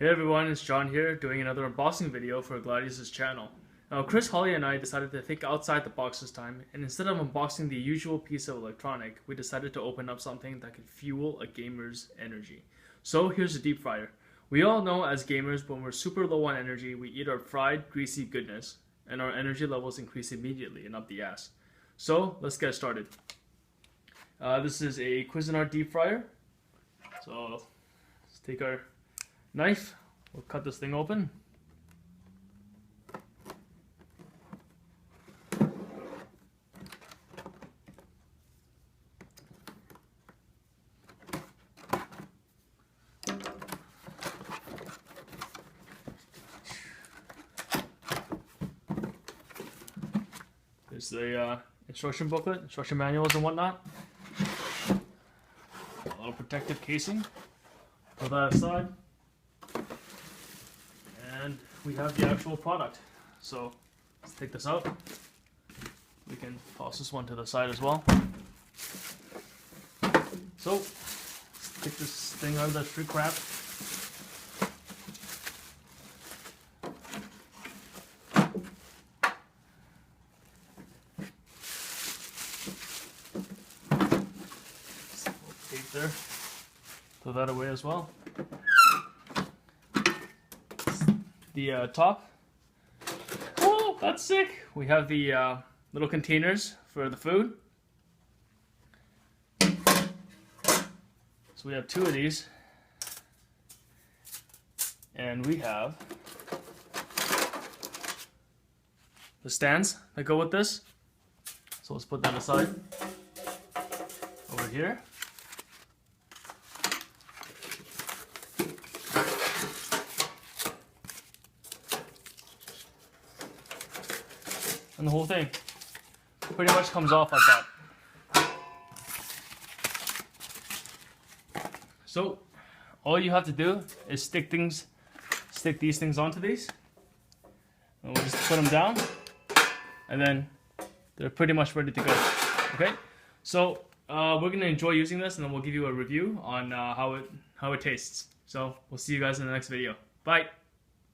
Hey everyone, it's John here doing another unboxing video for Gladius' channel. Now Chris, Holly, and I decided to think outside the box this time, and instead of unboxing the usual piece of electronic, we decided to open up something that could fuel a gamer's energy. So here's a deep fryer. We all know as gamers, when we're super low on energy, we eat our fried, greasy goodness, and our energy levels increase immediately and up the ass. So let's get started. This is a Cuisinart deep fryer. So let's take our knife, we'll cut this thing open. There's the instruction booklet, instruction manuals and whatnot. A little protective casing. Put that aside. And we have the actual product. So let's take this out. We can toss this one to the side as well. So let's take this thing out of the shrink wrap. Tape there. Throw that away as well. The top. Oh, that's sick. We have the little containers for the food. So we have two of these. And we have the stands that go with this. So let's put that aside. Over here. And the whole thing pretty much comes off like that. So all you have to do is stick these things onto these, and we'll just put them down, and then they're pretty much ready to go. Okay, so we're gonna enjoy using this, and then we'll give you a review on how it tastes. So we'll see you guys in the next video. Bye.